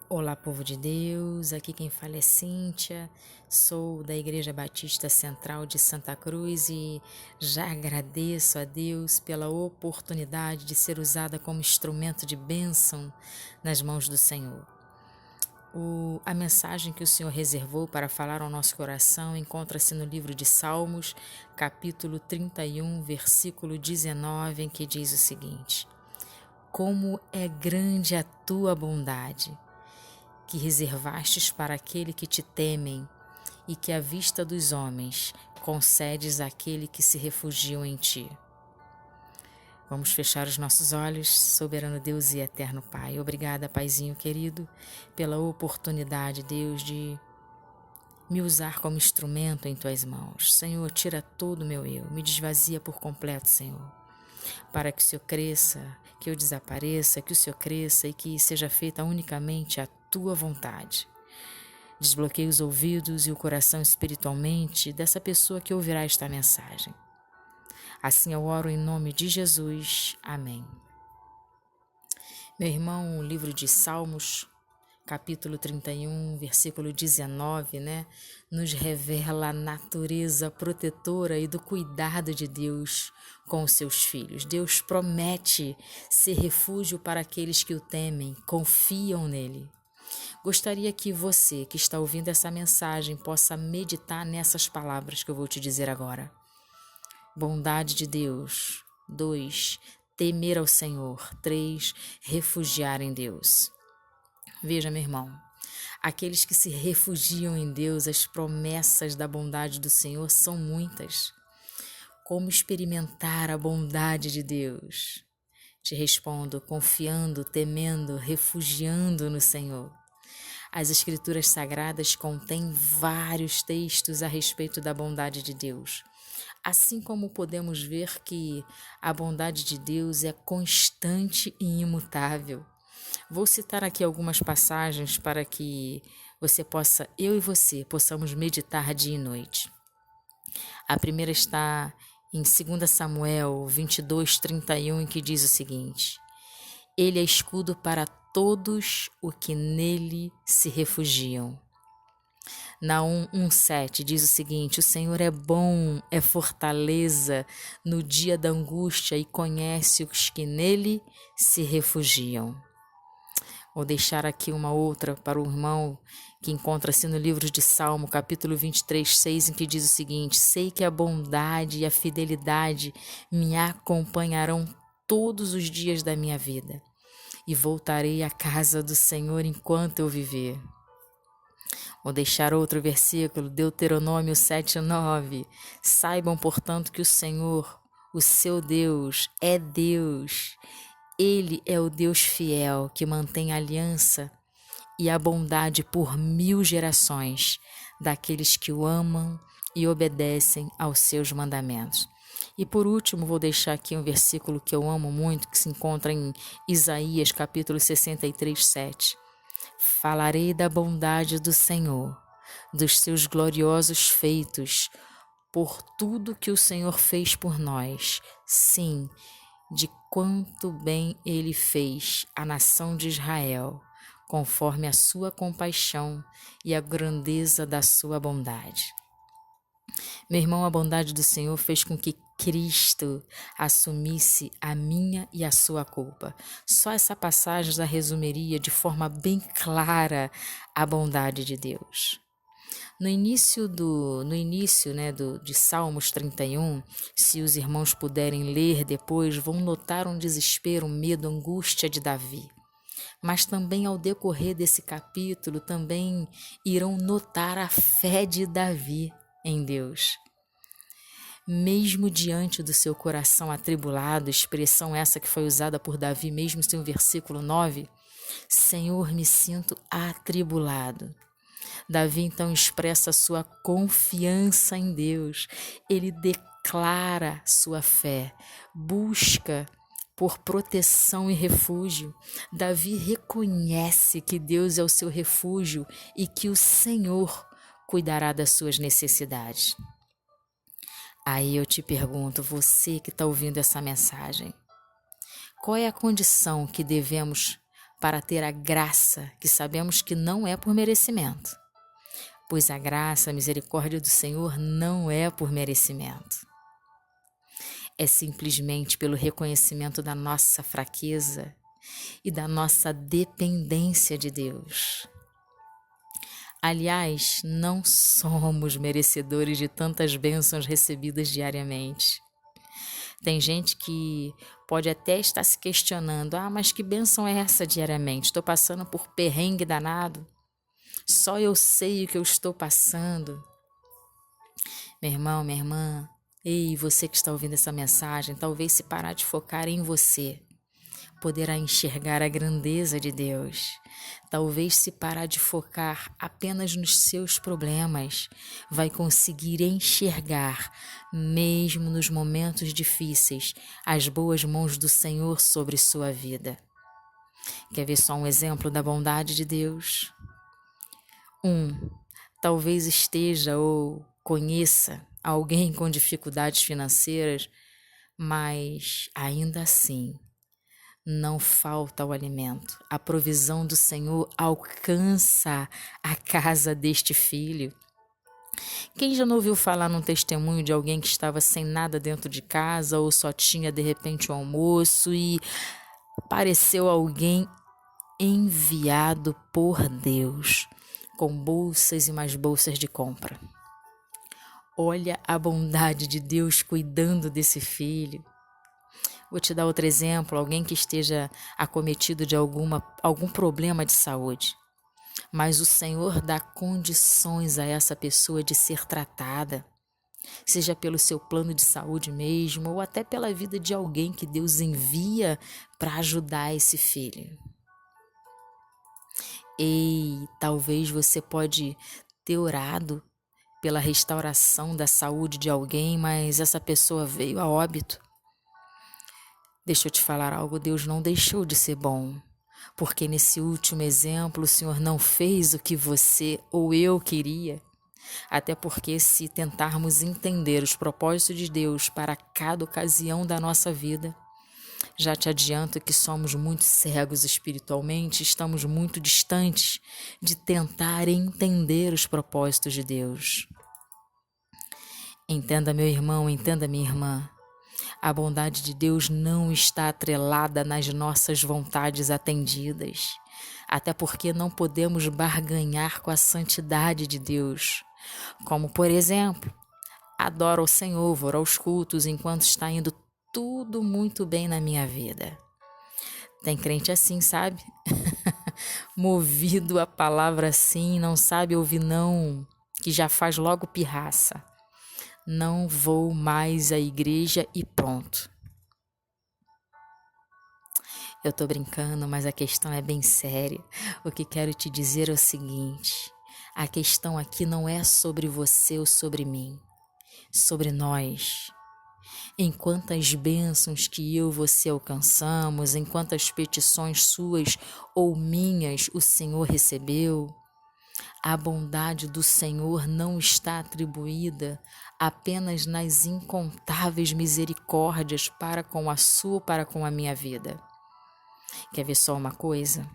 Olá, povo de Deus, aqui quem fala é Cíntia, sou da Igreja Batista Central de Santa Cruz e já agradeço a Deus pela oportunidade de ser usada como instrumento de bênção nas mãos do Senhor. A mensagem que o Senhor reservou para falar ao nosso coração encontra-se no livro de Salmos, capítulo 31, versículo 19, em que diz o seguinte: Como é grande a tua bondade, que reservastes para aquele que te temem, e que à vista dos homens concedes àquele que se refugiam em ti. Vamos fechar os nossos olhos, soberano Deus e eterno Pai. Obrigada, Paizinho querido, pela oportunidade, Deus, de me usar como instrumento em tuas mãos. Senhor, tira todo o meu eu, me desvazia por completo, Senhor, para que o Senhor cresça, que eu desapareça, que o Senhor cresça e que seja feita unicamente a tua vontade. Desbloqueie os ouvidos e o coração espiritualmente dessa pessoa que ouvirá esta mensagem. Assim eu oro em nome de Jesus. Amém. Meu irmão, o livro de Salmos, capítulo 31, versículo 19, nos revela a natureza protetora e do cuidado de Deus com os seus filhos. Deus promete ser refúgio para aqueles que o temem, confiam nele. Gostaria que você, que está ouvindo essa mensagem, possa meditar nessas palavras que eu vou te dizer agora. Bondade de Deus. 2. Temer ao Senhor. 3. Refugiar em Deus. Veja, meu irmão, aqueles que se refugiam em Deus, as promessas da bondade do Senhor são muitas. Como experimentar a bondade de Deus? Te respondo, confiando, temendo, refugiando no Senhor. As Escrituras Sagradas contêm vários textos a respeito da bondade de Deus. Assim como podemos ver que a bondade de Deus é constante e imutável. Vou citar aqui algumas passagens para que eu e você, possamos meditar dia e noite. A primeira está em 2 Samuel 22:31, em que diz o seguinte: Ele é escudo para todos os que nele se refugiam. Naum 1:7 diz o seguinte: O Senhor é bom, é fortaleza no dia da angústia e conhece os que nele se refugiam. Vou deixar aqui uma outra para o irmão que encontra-se no livro de Salmo, capítulo 23:6, em que diz o seguinte: Sei que a bondade e a fidelidade me acompanharão todos os dias da minha vida, e voltarei à casa do Senhor enquanto eu viver. Vou deixar outro versículo, Deuteronômio 7:9. Saibam, portanto, que o Senhor, o seu Deus, é Deus. Ele é o Deus fiel que mantém a aliança e a bondade por 1000 gerações daqueles que o amam e obedecem aos seus mandamentos. E por último, vou deixar aqui um versículo que eu amo muito, que se encontra em Isaías, capítulo 63:7. Falarei da bondade do Senhor, dos seus gloriosos feitos, por tudo que o Senhor fez por nós. Sim, de quanto bem ele fez à nação de Israel, conforme a sua compaixão e a grandeza da sua bondade. Meu irmão, a bondade do Senhor fez com que Cristo assumisse a minha e a sua culpa. Só essa passagem já resumiria de forma bem clara a bondade de Deus. No início de Salmos 31, se os irmãos puderem ler depois, vão notar um desespero, um medo, angústia de Davi. Mas também ao decorrer desse capítulo, também irão notar a fé de Davi em Deus. Mesmo diante do seu coração atribulado, expressão essa que foi usada por Davi mesmo em seu versículo 9, Senhor, me sinto atribulado. Davi então expressa sua confiança em Deus, ele declara sua fé, busca por proteção e refúgio. Davi reconhece que Deus é o seu refúgio e que o Senhor cuidará das suas necessidades. Aí eu te pergunto, você que está ouvindo essa mensagem, qual é a condição que devemos para ter a graça que sabemos que não é por merecimento, pois a graça, a misericórdia do Senhor não é por merecimento. É simplesmente pelo reconhecimento da nossa fraqueza e da nossa dependência de Deus. Aliás, não somos merecedores de tantas bênçãos recebidas diariamente. Tem gente que pode até estar se questionando: mas que bênção é essa diariamente? Estou passando por perrengue danado. Só eu sei o que eu estou passando. Meu irmão, minha irmã, ei, você que está ouvindo essa mensagem, talvez se parar de focar em você, poderá enxergar a grandeza de Deus. Talvez se parar de focar apenas nos seus problemas, vai conseguir enxergar, mesmo nos momentos difíceis, as boas mãos do Senhor sobre sua vida. Quer ver só um exemplo da bondade de Deus? Talvez esteja ou conheça alguém com dificuldades financeiras, mas ainda assim, não falta o alimento. A provisão do Senhor alcança a casa deste filho. Quem já não ouviu falar num testemunho de alguém que estava sem nada dentro de casa ou só tinha de repente o almoço e apareceu alguém enviado por Deus com bolsas e mais bolsas de compra? Olha a bondade de Deus cuidando desse filho. Vou te dar outro exemplo, alguém que esteja acometido de algum problema de saúde, mas o Senhor dá condições a essa pessoa de ser tratada, seja pelo seu plano de saúde mesmo, ou até pela vida de alguém que Deus envia para ajudar esse filho. Ei, talvez você pode ter orado pela restauração da saúde de alguém, mas essa pessoa veio a óbito. Deixa eu te falar algo, Deus não deixou de ser bom, porque nesse último exemplo o Senhor não fez o que você ou eu queria. Até porque se tentarmos entender os propósitos de Deus para cada ocasião da nossa vida, já te adianto que somos muito cegos espiritualmente, estamos muito distantes de tentar entender os propósitos de Deus. Entenda, meu irmão, entenda, minha irmã. A bondade de Deus não está atrelada nas nossas vontades atendidas, até porque não podemos barganhar com a santidade de Deus. Como, por exemplo, adoro ao Senhor, vou aos cultos enquanto está indo tudo muito bem na minha vida. Tem crente assim, sabe? Movido a palavra assim, não sabe ouvir não, que já faz logo pirraça. Não vou mais à igreja e pronto. Eu tô brincando, mas a questão é bem séria. O que quero te dizer é o seguinte: a questão aqui não é sobre você ou sobre mim, sobre nós. Em quantas bênçãos que eu e você alcançamos, em quantas petições suas ou minhas o Senhor recebeu. A bondade do Senhor não está atribuída apenas nas incontáveis misericórdias para com a sua, para com a minha vida. Quer ver só uma coisa?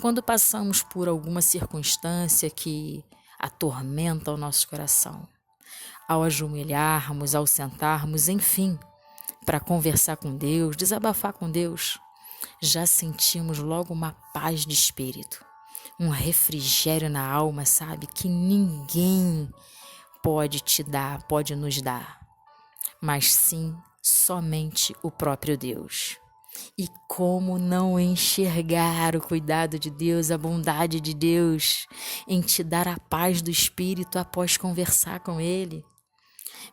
Quando passamos por alguma circunstância que atormenta o nosso coração, ao ajoelharmos, ao sentarmos, enfim, para conversar com Deus, desabafar com Deus, já sentimos logo uma paz de espírito, um refrigério na alma, sabe? Que ninguém pode te dar, pode nos dar, mas sim somente o próprio Deus. E como não enxergar o cuidado de Deus, a bondade de Deus em te dar a paz do espírito após conversar com Ele?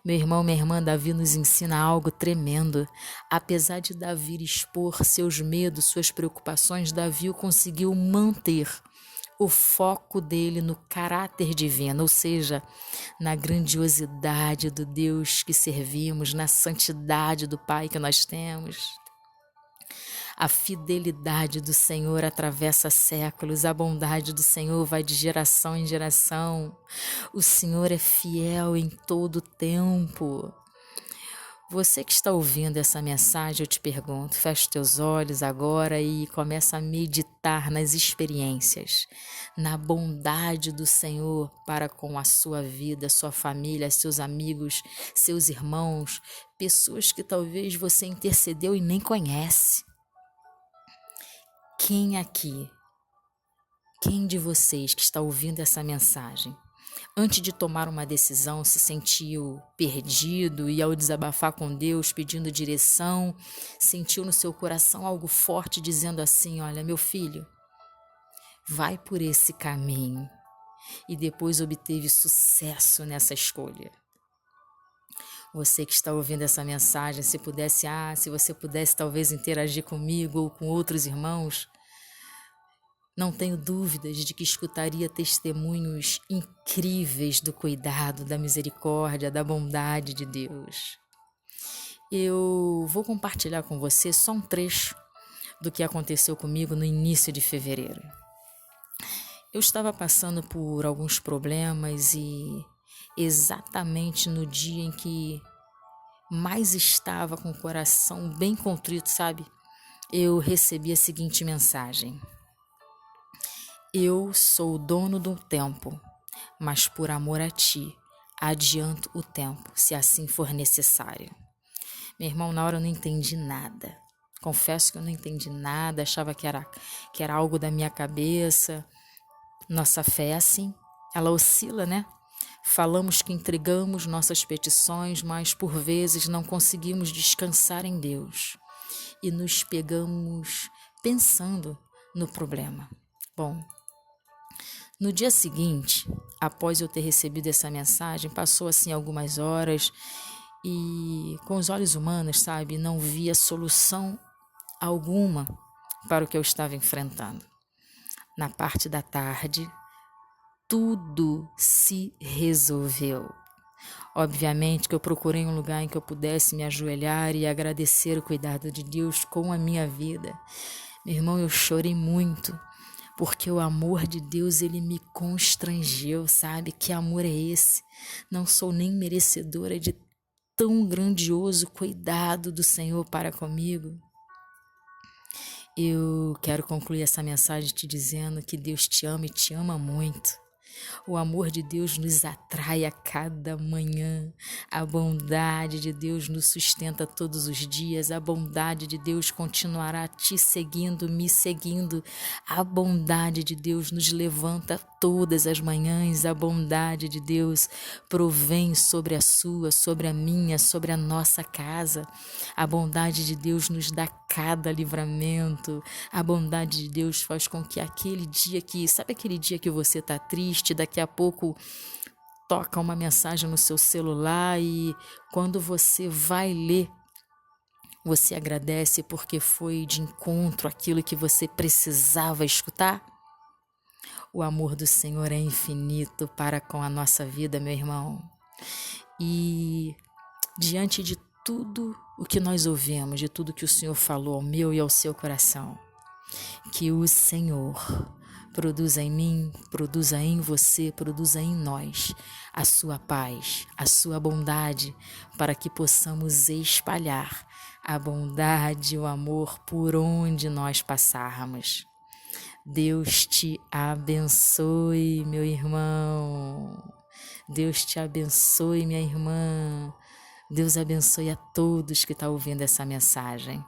Meu irmão, minha irmã, Davi nos ensina algo tremendo. Apesar de Davi expor seus medos, suas preocupações, Davi conseguiu manter o foco dele no caráter divino, ou seja, na grandiosidade do Deus que servimos, na santidade do Pai que nós temos. A fidelidade do Senhor atravessa séculos, a bondade do Senhor vai de geração em geração. O Senhor é fiel em todo o tempo. Você que está ouvindo essa mensagem, eu te pergunto, fecha os teus olhos agora e começa a meditar nas experiências, na bondade do Senhor para com a sua vida, sua família, seus amigos, seus irmãos, pessoas que talvez você intercedeu e nem conhece. Quem de vocês que está ouvindo essa mensagem, antes de tomar uma decisão, se sentiu perdido e ao desabafar com Deus, pedindo direção, sentiu no seu coração algo forte dizendo assim: olha, meu filho, vai por esse caminho, e depois obteve sucesso nessa escolha? Você que está ouvindo essa mensagem, se você pudesse talvez interagir comigo ou com outros irmãos, não tenho dúvidas de que escutaria testemunhos incríveis do cuidado, da misericórdia, da bondade de Deus. Eu vou compartilhar com você só um trecho do que aconteceu comigo no início de fevereiro. Eu estava passando por alguns problemas e exatamente no dia em que mais estava com o coração bem contrito, sabe? Eu recebi a seguinte mensagem: eu sou o dono do tempo, mas por amor a ti, adianto o tempo, se assim for necessário. Meu irmão, na hora eu não entendi nada. Confesso que eu não entendi nada, achava que era algo da minha cabeça. Nossa fé é assim, ela oscila, né? Falamos que entregamos nossas petições, mas por vezes não conseguimos descansar em Deus e nos pegamos pensando no problema. Bom, no dia seguinte, após eu ter recebido essa mensagem, passou assim algumas horas e com os olhos humanos, sabe, não via solução alguma para o que eu estava enfrentando. Na parte da tarde, tudo se resolveu. Obviamente que eu procurei um lugar em que eu pudesse me ajoelhar e agradecer o cuidado de Deus com a minha vida. Meu irmão, eu chorei muito, porque o amor de Deus, ele me constrangeu, sabe? Que amor é esse? Não sou nem merecedora de tão grandioso cuidado do Senhor para comigo. Eu quero concluir essa mensagem te dizendo que Deus te ama e te ama muito. O amor de Deus nos atrai a cada manhã. A bondade de Deus nos sustenta todos os dias. A bondade de Deus continuará te seguindo, me seguindo. A bondade de Deus nos levanta todas as manhãs. A bondade de Deus provém sobre a sua, sobre a minha, sobre a nossa casa. A bondade de Deus nos dá cada livramento. A bondade de Deus faz com que sabe aquele dia que você está triste, daqui a pouco toca uma mensagem no seu celular e quando você vai ler, você agradece porque foi de encontro àquilo que você precisava escutar? O amor do Senhor é infinito para com a nossa vida, meu irmão. E diante de tudo o que nós ouvimos, de tudo que o Senhor falou ao meu e ao seu coração, que o Senhor produza em mim, produza em você, produza em nós a sua paz, a sua bondade, para que possamos espalhar a bondade e o amor por onde nós passarmos. Deus te abençoe, meu irmão. Deus te abençoe, minha irmã. Deus abençoe a todos que estão ouvindo essa mensagem.